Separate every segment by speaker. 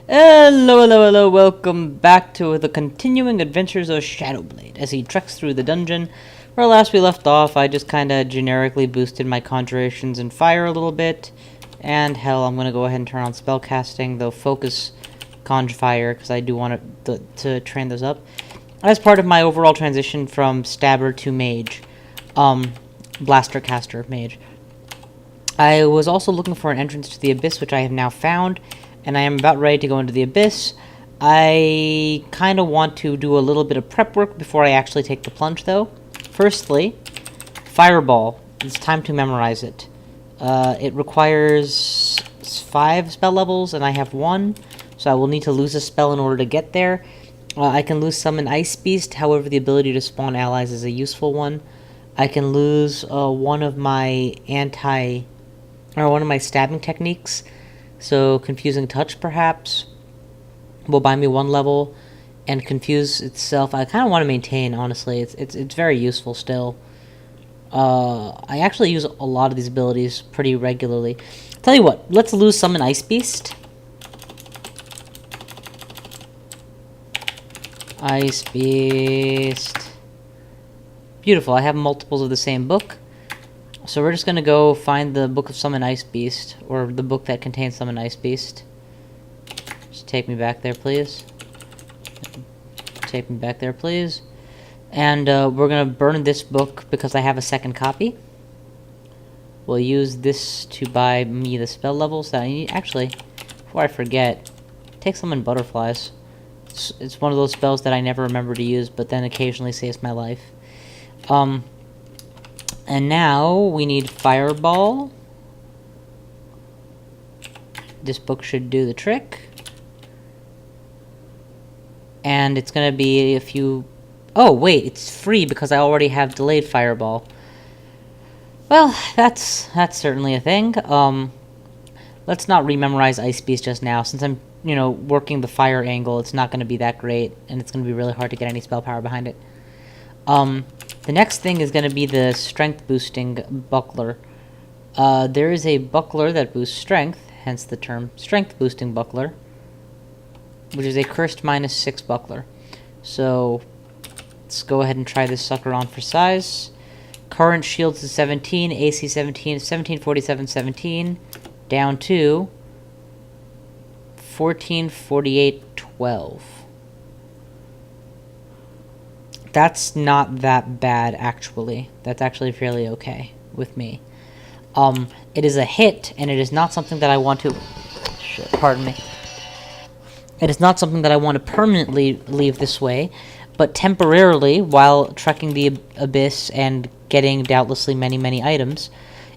Speaker 1: Hello, welcome back to the continuing adventures of Shadowblade. As he treks through the dungeon, where last we left off, I just kinda generically boosted my conjurations and fire a little bit. And hell, I'm gonna go ahead and turn on spellcasting, though focus conj fire, because I do want to train those up. As part of my overall transition from stabber to mage. Blaster caster mage. I was also looking for an entrance to the abyss, which I have now found. And I am about ready to go into the abyss. I kind of want to do a little bit of prep work before I actually take the plunge, though. Firstly, Fireball. It's time to memorize it. It requires 5 spell levels, and I have 1, so I will need to lose a spell in order to get there. I can lose Summon Ice Beast, however the ability to spawn allies is a useful one. I can lose one of my stabbing techniques. So, Confusing Touch, perhaps, will buy me 1 level, and Confuse itself, I kind of want to maintain, honestly. It's very useful still. I actually use a lot of these abilities pretty regularly. Tell you what, let's lose Summon Ice Beast. Ice Beast. Beautiful, I have multiples of the same book. So we're just going to go find the Book of Summon Ice Beast, or the book that contains Summon Ice Beast. Just take me back there, please. Take me back there, please. And we're going to burn this book because I have a second copy. We'll use this to buy me the spell levels that I need. Actually, before I forget, take Summon Butterflies. It's one of those spells that I never remember to use, but then occasionally saves my life. And now, we need Fireball. This book should do the trick. And it's gonna be a few... Oh, wait, it's free because I already have delayed Fireball. Well, that's certainly a thing. Let's not rememorize Ice Beast just now. Since I'm, working the fire angle, it's not gonna be that great, and it's gonna be really hard to get any spell power behind it. The next thing is going to be the strength boosting buckler. There is a buckler that boosts strength, hence the term strength boosting buckler, which is a cursed -6 buckler. So let's go ahead and try this sucker on for size. Current shields is 17, AC 17, 17, 47, 17, down to 14, 48, 12. That's not that bad, actually. That's actually fairly okay with me. It is a hit, and it is not something that I want to... Shit, pardon me. It is not something that I want to permanently leave this way, but temporarily, while trekking the abyss and getting doubtlessly many items,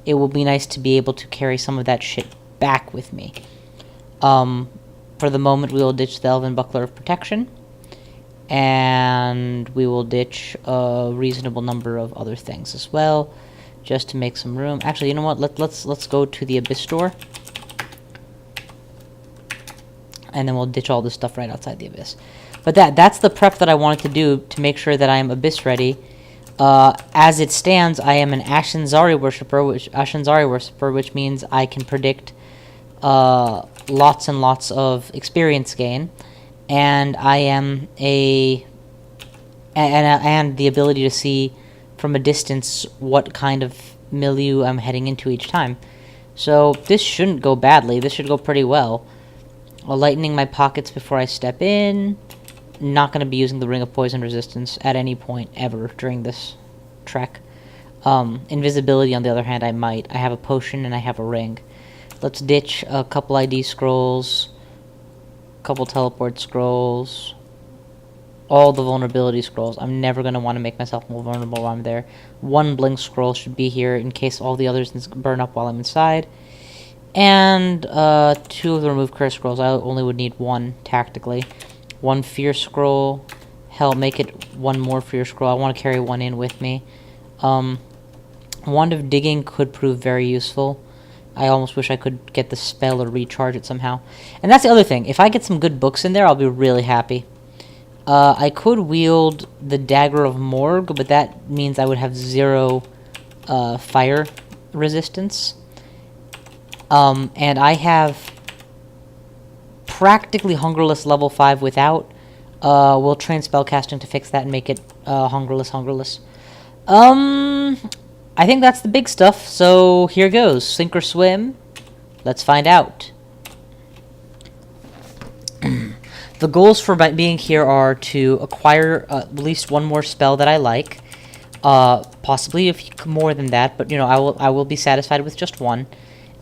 Speaker 1: it will be nice to be able to carry some of that shit back with me. For the moment, we will ditch the Elven Buckler of Protection. And we will ditch a reasonable number of other things as well, just to make some room. Actually, you know what? Let's go to the Abyss store, and then we'll ditch all this stuff right outside the Abyss. But that's the prep that I wanted to do to make sure that I am Abyss ready. As it stands, I am an Ashenzari worshiper, which means I can predict lots and lots of experience gain. And I am and the ability to see from a distance what kind of milieu I'm heading into each time. So this shouldn't go badly. This should go pretty well. Lightening my pockets before I step in. Not going to be using the Ring of Poison Resistance at any point ever during this trek. Invisibility, on the other hand, I might. I have a potion and I have a ring. Let's ditch a couple ID scrolls. Couple teleport scrolls, all the vulnerability scrolls. I'm never going to want to make myself more vulnerable while I'm there. 1 blink scroll should be here in case all the others burn up while I'm inside. And 2 of the remove curse scrolls. I only would need 1 tactically. 1 fear scroll. Hell, make it 1 more fear scroll. I want to carry 1 in with me. Wand of Digging could prove very useful. I almost wish I could get the spell or recharge it somehow. And that's the other thing. If I get some good books in there, I'll be really happy. I could wield the Dagger of Morgue, but that means I would have 0 fire resistance. And I have practically hungerless level 5 without. We'll train spellcasting to fix that and make it hungerless. I think that's the big stuff, so here goes. Sink or swim. Let's find out. The goals for being here are to acquire at least one more spell that I like. Possibly more than that, but, you know, I will be satisfied with just one.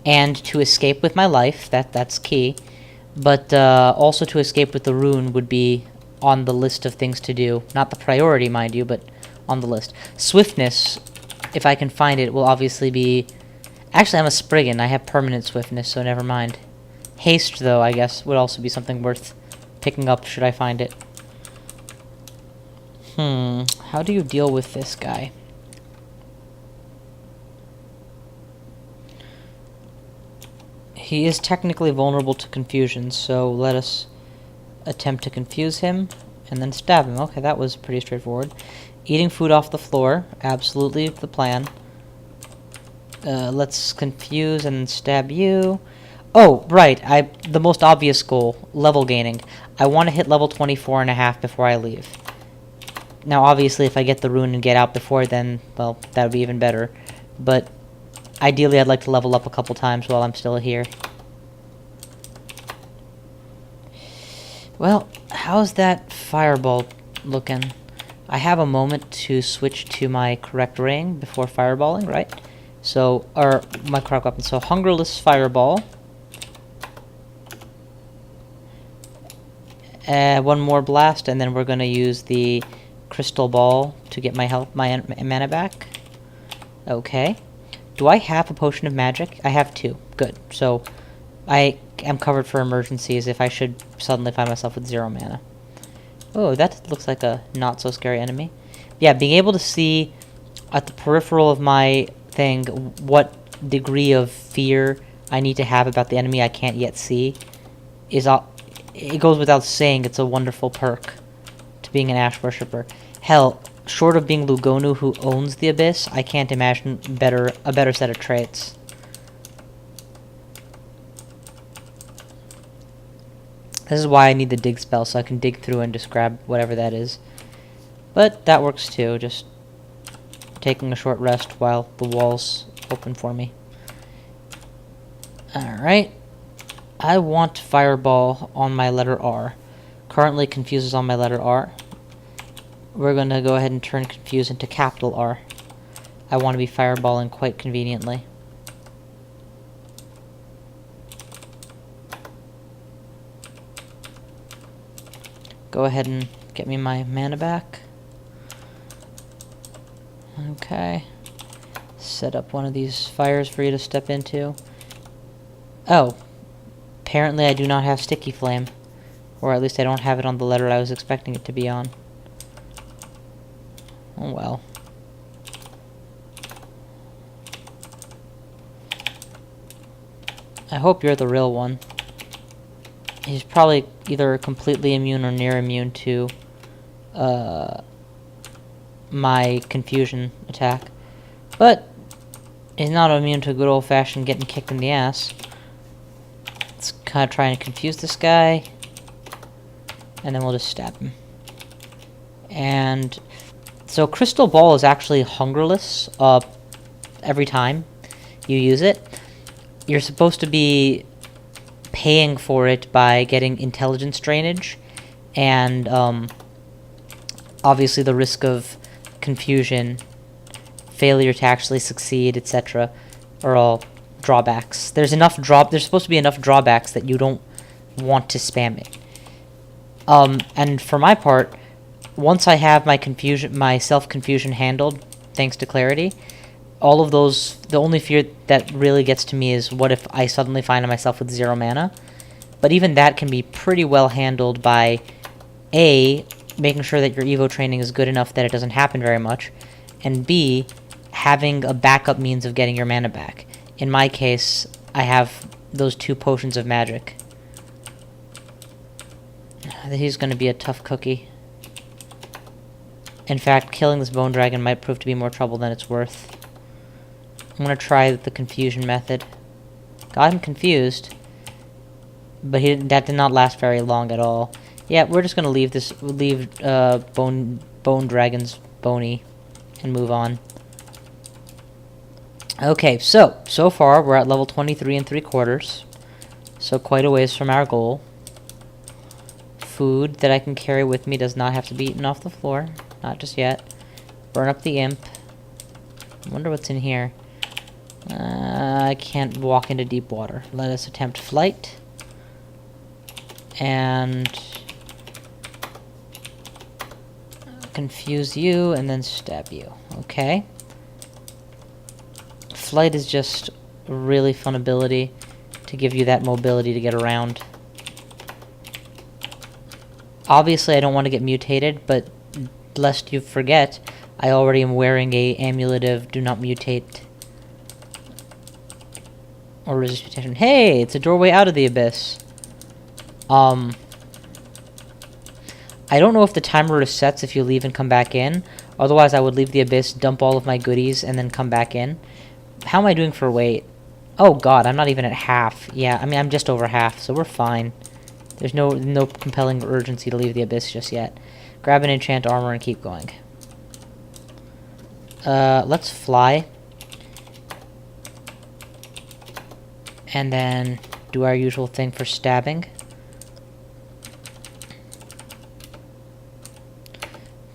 Speaker 1: And to escape with my life, that's key. But also to escape with the rune would be on the list of things to do. Not the priority, mind you, but on the list. Swiftness, if I can find it, will obviously be... Actually, I'm a Spriggan. I have permanent swiftness, so never mind. Haste, though, I guess, would also be something worth picking up should I find it. How do you deal with this guy? He is technically vulnerable to confusion, so let us attempt to confuse him and then stab him. Okay, that was pretty straightforward. Eating food off the floor, absolutely the plan. Let's confuse and stab you. Oh, right, the most obvious goal, level gaining. I want to hit level 24.5 before I leave. Now, obviously, if I get the rune and get out before then, well, that would be even better. But ideally, I'd like to level up a couple times while I'm still here. Well, how's that fireball looking? I have a moment to switch to my correct ring before fireballing, right? So, or my correct weapon. So, hungerless fireball. One more blast, and then we're going to use the crystal ball to get my mana back. Okay. Do I have a potion of magic? I have 2. Good. So, I am covered for emergencies if I should suddenly find myself with 0 mana. Oh, that looks like a not-so-scary enemy. Yeah, being able to see at the peripheral of my thing what degree of fear I need to have about the enemy I can't yet see is... It goes without saying it's a wonderful perk to being an Ash Worshipper. Hell, short of being Lugonu, who owns the Abyss, I can't imagine a better set of traits. This is why I need the dig spell, so I can dig through and just grab whatever that is. But that works too, just taking a short rest while the walls open for me. Alright. I want Fireball on my letter R. Currently Confuse is on my letter R. We're going to go ahead and turn Confuse into capital R. I want to be fireballing quite conveniently. Go ahead and get me my mana back. Okay. Set up one of these fires for you to step into. Oh. Apparently I do not have Sticky Flame. Or at least I don't have it on the letter I was expecting it to be on. Oh well. I hope you're the real one. He's probably either completely immune or near immune to my confusion attack. But he's not immune to good old-fashioned getting kicked in the ass. Let's kind of try and confuse this guy. And then we'll just stab him. And so Crystal Ball is actually hungerless every time you use it. You're supposed to be paying for it by getting intelligence drainage and obviously the risk of confusion, failure to actually succeed, etc. are all drawbacks. There's supposed to be enough drawbacks that you don't want to spam it. And for my part, once I have my self-confusion handled, thanks to Clarity, all of those, the only fear that really gets to me is what if I suddenly find myself with 0 mana. But even that can be pretty well handled by A, making sure that your Evo training is good enough that it doesn't happen very much, and B, having a backup means of getting your mana back. In my case, I have those 2 potions of magic. He's going to be a tough cookie. In fact, killing this bone dragon might prove to be more trouble than it's worth. I'm going to try the confusion method. Got him confused. But that did not last very long at all. Yeah, we're just gonna leave Bone Dragon's bony and move on. Okay, so far we're at level 23 3/4. So quite a ways from our goal. Food that I can carry with me does not have to be eaten off the floor. Not just yet. Burn up the imp. I wonder what's in here. I can't walk into deep water. Let us attempt flight. And confuse you and then stab you. Okay. Flight is just a really fun ability to give you that mobility to get around. Obviously, I don't want to get mutated, but lest you forget, I already am wearing a amulet of do not mutate or resist mutation. Hey, it's a doorway out of the abyss. I don't know if the timer resets if you leave and come back in. Otherwise, I would leave the abyss, dump all of my goodies, and then come back in. How am I doing for weight? Oh god, I'm not even at half. Yeah, I mean, I'm just over half, so we're fine. There's no compelling urgency to leave the abyss just yet. Grab an enchant armor and keep going. Let's fly. And then do our usual thing for stabbing.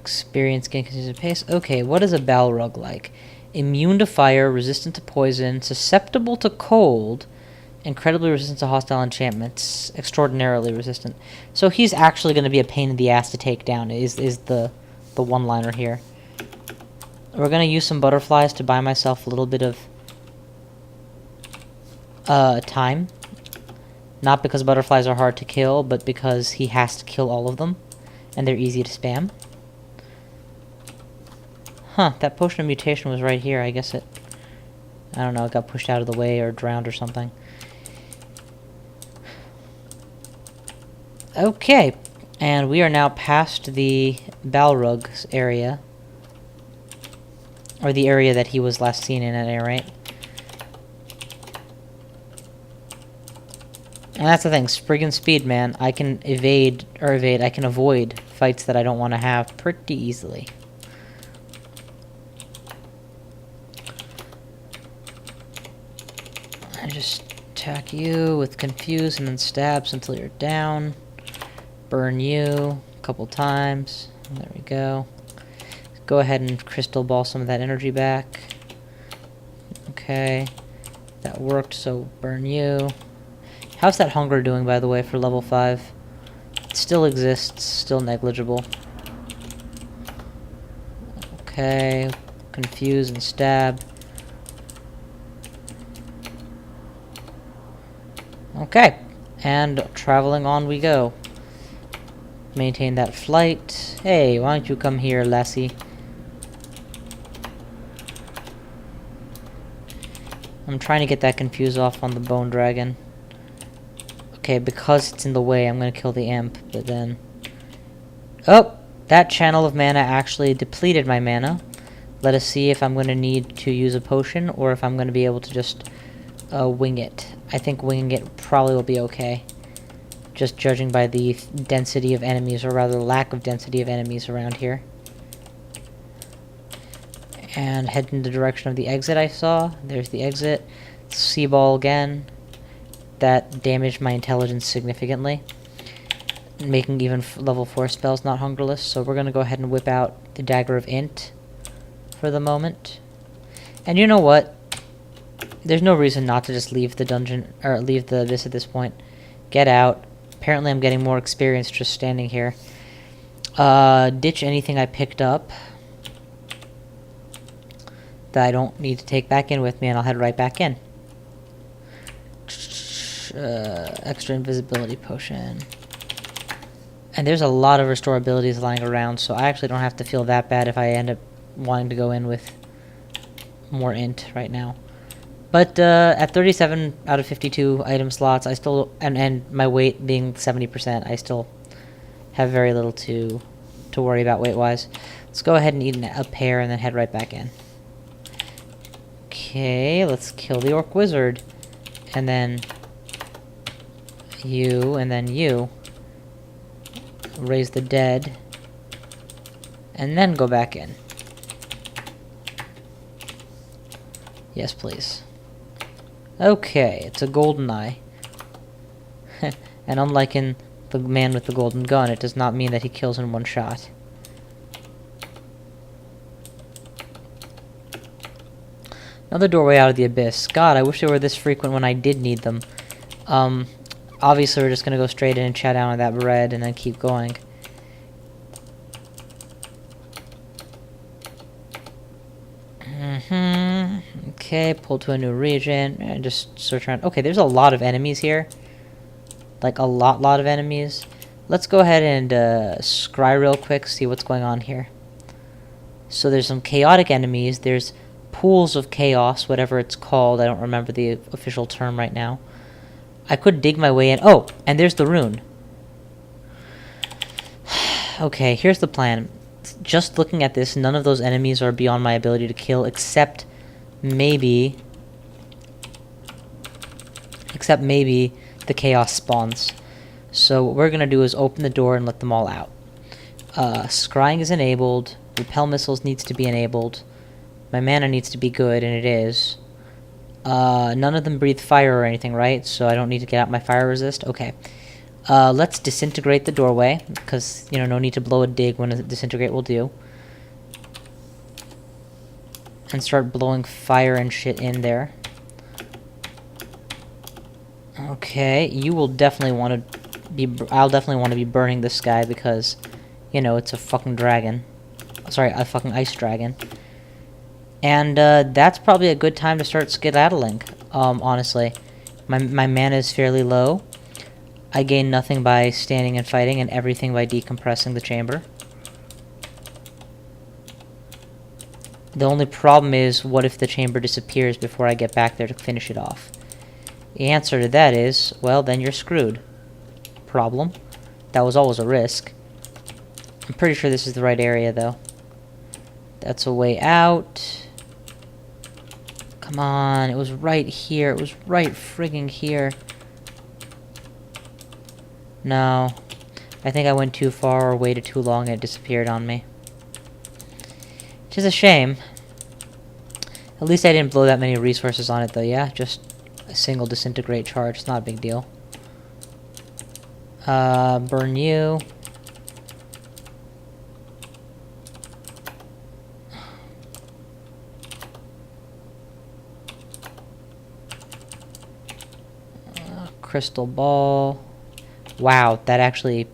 Speaker 1: Experience gain consistent pace. Okay, what is a Balrog like? Immune to fire, resistant to poison, susceptible to cold, incredibly resistant to hostile enchantments, extraordinarily resistant. So he's actually going to be a pain in the ass to take down, is the one-liner here. We're going to use some butterflies to buy myself a little bit of time. Not because butterflies are hard to kill, but because he has to kill all of them, and they're easy to spam. Huh, that potion of mutation was right here. I guess it... I don't know, it got pushed out of the way or drowned or something. Okay, and we are now past the Balrog's area. Or the area that he was last seen in at any rate. And that's the thing, Spriggan speed, man. I can I can avoid fights that I don't want to have pretty easily. I just attack you with confuse and then stabs until you're down. Burn you a couple times. There we go. Go ahead and crystal ball some of that energy back. Okay. That worked, so burn you. How's that hunger doing, by the way, for level 5? It still exists, still negligible. Okay. Confuse and stab. Okay. And traveling on we go. Maintain that flight. Hey, why don't you come here, lassie? I'm trying to get that confuse off on the bone dragon. Okay, because it's in the way, I'm gonna kill the imp, but then... Oh! That channel of mana actually depleted my mana. Let us see if I'm gonna need to use a potion, or if I'm gonna be able to just wing it. I think winging it probably will be okay. Just judging by the density of enemies, or rather lack of density of enemies around here. And head in the direction of the exit I saw. There's the exit. Sea ball again. That damaged my intelligence significantly, making even level 4 spells not hungerless. So we're going to go ahead and whip out the Dagger of Int for the moment. And you know what? There's no reason not to just leave the dungeon, or leave the abyss at this point. Get out. Apparently I'm getting more experience just standing here. Ditch anything I picked up that I don't need to take back in with me, and I'll head right back in. Extra invisibility potion. And there's a lot of restore abilities lying around, so I actually don't have to feel that bad if I end up wanting to go in with more int right now. But at 37 out of 52 item slots, I still, and my weight being 70%, I still have very little to worry about weight-wise. Let's go ahead and eat a pear and then head right back in. Okay, let's kill the orc wizard. And then You, and then you. Raise the dead. And then go back in. Yes, please. Okay, it's a golden eye. And unlike in the man with the golden gun, it does not mean that he kills in one shot. Another doorway out of the abyss. God, I wish they were this frequent when I did need them. Obviously we're just gonna go straight in and chat down on that bread and then keep going. Okay, pull to a new region and just search around. Okay, there's a lot of enemies here. Like a lot of enemies. Let's go ahead and scry real quick, see what's going on here. So there's some chaotic enemies. There's pools of chaos, whatever it's called. I don't remember the official term right now. I could dig my way in. Oh, and there's the rune. Okay, here's the plan. Just looking at this, none of those enemies are beyond my ability to kill, except maybe the chaos spawns. So what we're gonna do is open the door and let them all out. Scrying is enabled. Repel missiles needs to be enabled. My mana needs to be good, and it is. None of them breathe fire or anything, right? So I don't need to get out my fire resist? Okay. Let's disintegrate the doorway, because, you know, no need to blow a dig when a disintegrate will do. And start blowing fire and shit in there. Okay, you will definitely want to be... I'll definitely want to be burning this guy because, you know, it's a fucking dragon. Sorry, a fucking ice dragon. And, that's probably a good time to start skedaddling, honestly. My mana is fairly low. I gain nothing by standing and fighting, and everything by decompressing the chamber. The only problem is, what if the chamber disappears before I get back there to finish it off? The answer to that is, well, then you're screwed. Problem. That was always a risk. I'm pretty sure this is the right area, though. That's a way out. Come on, it was right here. It was right frigging here. No. I think I went too far or waited too long and it disappeared on me. Which is a shame. At least I didn't blow that many resources on it, though, yeah? Just a single disintegrate charge. It's not a big deal. Burn you. Crystal ball. Wow, that actually...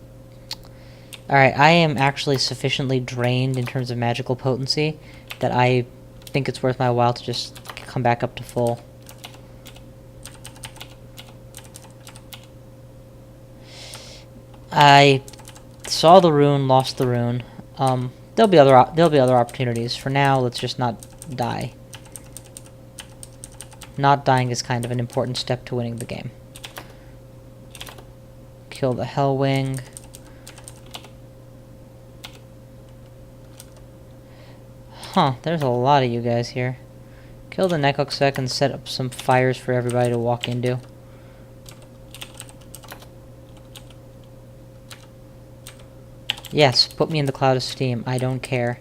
Speaker 1: Alright, I am actually sufficiently drained in terms of magical potency that I think it's worth my while to just come back up to full. I saw the rune, lost the rune. There'll be other opportunities. For now, let's just not die. Not dying is kind of an important step to winning the game. Kill the Hellwing. Huh, there's a lot of you guys here. Kill the Necroxec and set up some fires for everybody to walk into. Yes, put me in the cloud of steam. I don't care.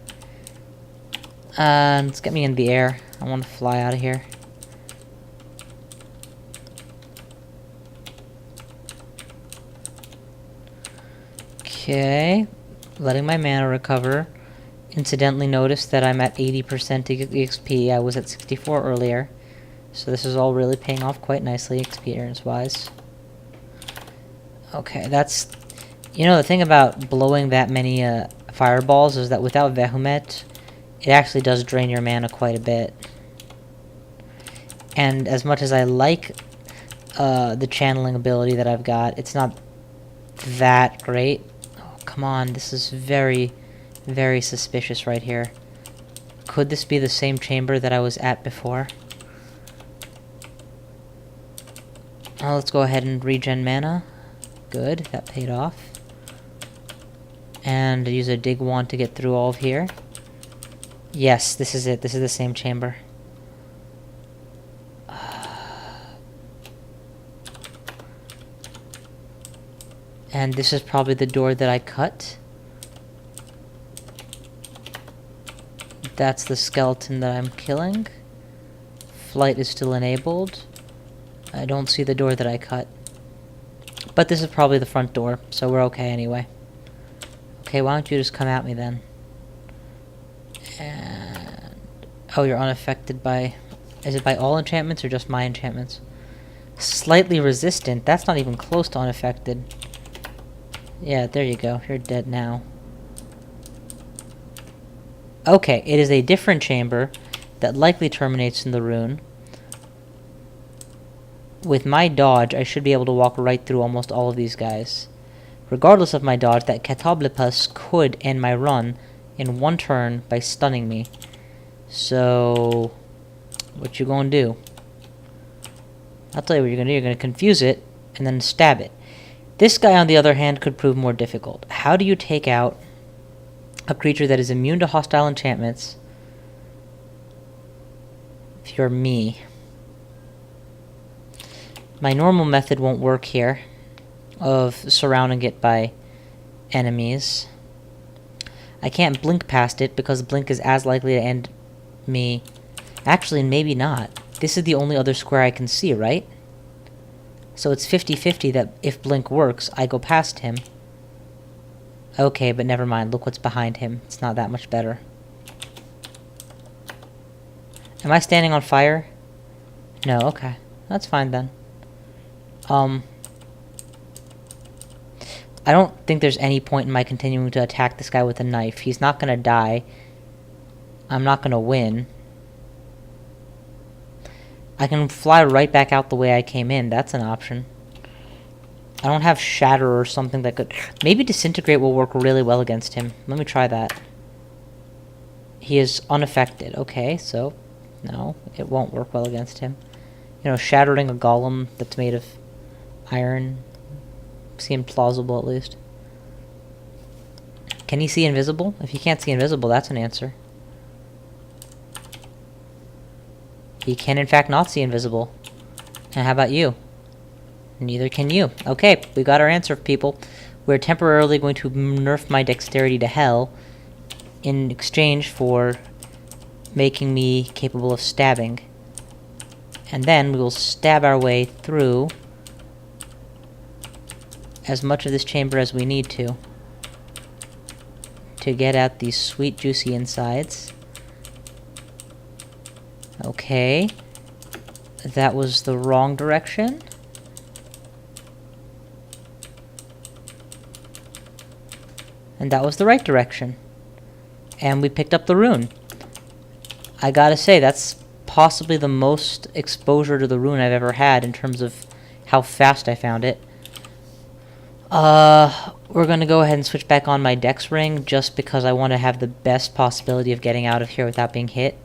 Speaker 1: Let's get me in the air. I want to fly out of here. Okay. Letting my mana recover. Incidentally noticed that I'm at 80% XP. I was at 64 earlier. So this is all really paying off quite nicely, experience-wise. Okay, that's... You know, the thing about blowing that many fireballs is that without Vehement, it actually does drain your mana quite a bit. And as much as I like the channeling ability that I've got, it's not that great. Oh, come on, this is very, very suspicious right here. Could this be the same chamber that I was at before? Oh, let's go ahead and regen mana. Good, that paid off. And use a dig wand to get through all of here. Yes, this is it. This is the same chamber. And this is probably the door that I cut. That's the skeleton that I'm killing. Flight is still enabled. I don't see the door that I cut. But this is probably the front door, so we're okay anyway. Okay, why don't you just come at me then? And... oh, you're unaffected by... is it by all enchantments or just my enchantments? Slightly resistant? That's not even close to unaffected. Yeah, there you go. You're dead now. Okay, it is a different chamber that likely terminates in the rune. With my dodge, I should be able to walk right through almost all of these guys. Regardless of my dodge, that Catablipus could end my run in one turn by stunning me. So... what you gonna do? I'll tell you what you're gonna do. You're gonna confuse it, and then stab it. This guy, on the other hand, could prove more difficult. How do you take out a creature that is immune to hostile enchantments if you're me? My normal method won't work here of surrounding it by enemies. I can't blink past it because blink is as likely to end me. Actually, maybe not. This is the only other square I can see, right? So it's 50-50 that if blink works, I go past him. Okay, but never mind. Look what's behind him. It's not that much better. Am I standing on fire? No, okay. That's fine then. I don't think there's any point in my continuing to attack this guy with a knife. He's not gonna die. I'm not gonna win. I can fly right back out the way I came in. That's an option. I don't have Shatter or something that could... maybe Disintegrate will work really well against him. Let me try that. He is unaffected. Okay, so... no, it won't work well against him. You know, shattering a golem that's made of iron seemed plausible, at least. Can he see invisible? If he can't see invisible, that's an answer. He can, in fact, not see invisible. And how about you? Neither can you. Okay, we got our answer, people. We're temporarily going to nerf my dexterity to hell in exchange for making me capable of stabbing. And then we will stab our way through as much of this chamber as we need to get at these sweet, juicy insides. Okay. That was the wrong direction. And that was the right direction. And we picked up the rune. I gotta say, that's possibly the most exposure to the rune I've ever had in terms of how fast I found it. We're gonna go ahead and switch back on my dex ring just because I want to have the best possibility of getting out of here without being hit.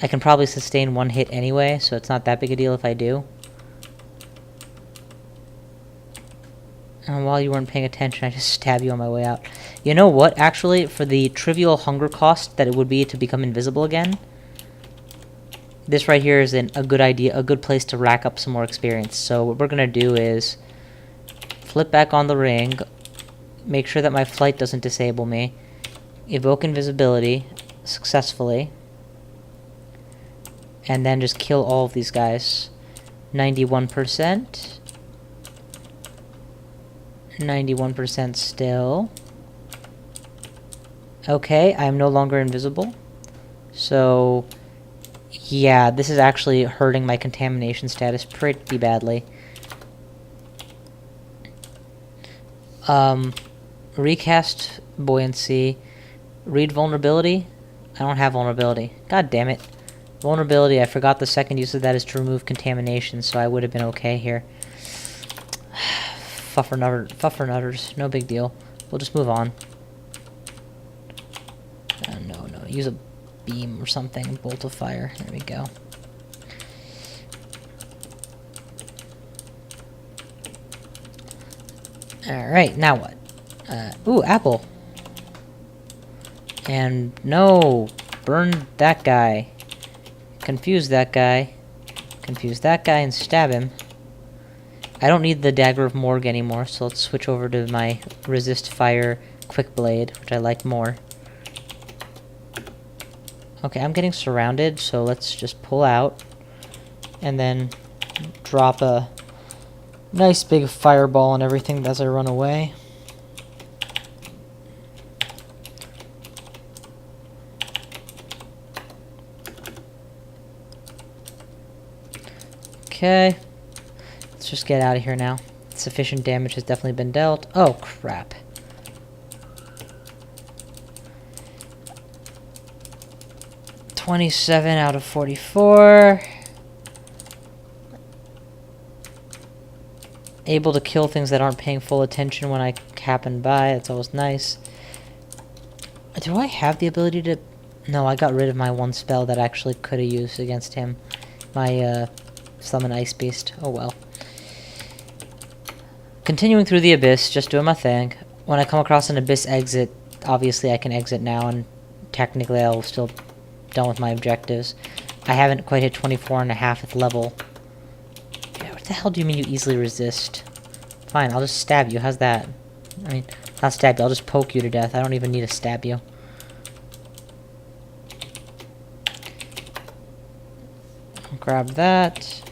Speaker 1: I can probably sustain one hit anyway, so it's not that big a deal if I do. And while you weren't paying attention, I just stabbed you on my way out. You know what, actually, for the trivial hunger cost that it would be to become invisible again, this right here is a good idea, a good place to rack up some more experience. So what we're gonna do is flip back on the ring, make sure that my flight doesn't disable me, evoke invisibility successfully, and then just kill all of these guys. 91%. 91% still. Okay, I'm no longer invisible. So, yeah, this is actually hurting my contamination status pretty badly. Recast buoyancy. Read vulnerability. I don't have vulnerability. God damn it. Vulnerability, I forgot the second use of that is to remove contamination, so I would have been okay here. Fuffernutters, no big deal. We'll just move on. No, use a beam or something, bolt of fire. There we go. Alright, now what? Ooh, apple. And no, burn that guy. Confuse that guy. Confuse that guy and stab him. I don't need the Dagger of Morgue anymore, so let's switch over to my Resist Fire Quick Blade, which I like more. Okay, I'm getting surrounded, so let's just pull out. And then drop a nice big fireball and everything as I run away. Okay. Let's just get out of here now. Sufficient damage has definitely been dealt. Oh, crap. $27 out of 44. Able to kill things that aren't paying full attention when I happen by. That's always nice. Do I have the ability to... No, I got rid of my one spell that I actually could have used against him. My, Summon Ice Beast. Oh well. Continuing through the Abyss, just doing my thing. When I come across an Abyss exit, obviously I can exit now, and technically I'll still done with my objectives. I haven't quite hit 24.5 at level. Yeah, what the hell do you mean you easily resist? Fine, I'll just stab you. How's that? I mean, not stab you, I'll just poke you to death. I don't even need to stab you. Grab that.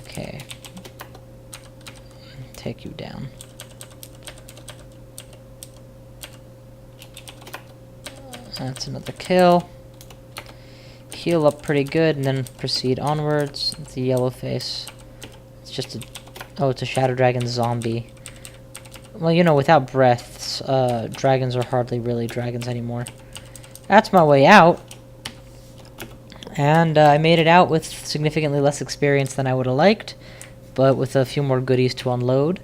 Speaker 1: Okay. Take you down. That's another kill. Heal up pretty good, and then proceed onwards. It's a yellow face. It's just a... Oh, it's a Shadow Dragon zombie. Well, you know, without breaths, dragons are hardly really dragons anymore. That's my way out. And I made it out with significantly less experience than I would have liked, but with a few more goodies to unload.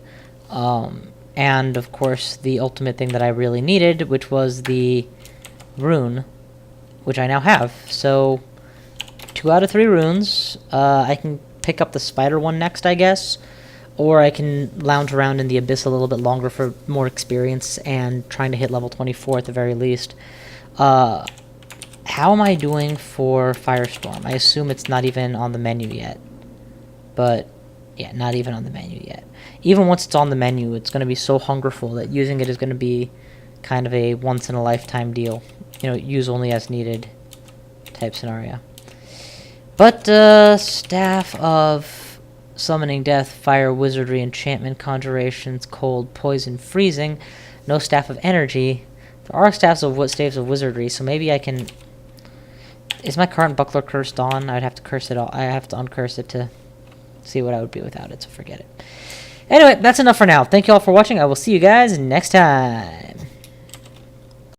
Speaker 1: And, of course, the ultimate thing that I really needed, which was the rune, which I now have. So, 2 out of 3 runes. I can pick up the spider one next, I guess. Or I can lounge around in the Abyss a little bit longer for more experience and trying to hit level 24 at the very least. How am I doing for Firestorm? I assume it's not even on the menu yet. But, yeah, not even on the menu yet. Even once it's on the menu, it's going to be so hungerful that using it is going to be kind of a once-in-a-lifetime deal. You know, use only as needed type scenario. But, Staff of Summoning Death, Fire, Wizardry, Enchantment, Conjurations, Cold, Poison, Freezing. No Staff of Energy. There are staves of Wizardry, so maybe I can... Is my current buckler cursed on? I'd have to curse it all. I have to uncurse it to see what I would be without it, so forget it. Anyway, that's enough for now. Thank you all for watching. I will see you guys next time.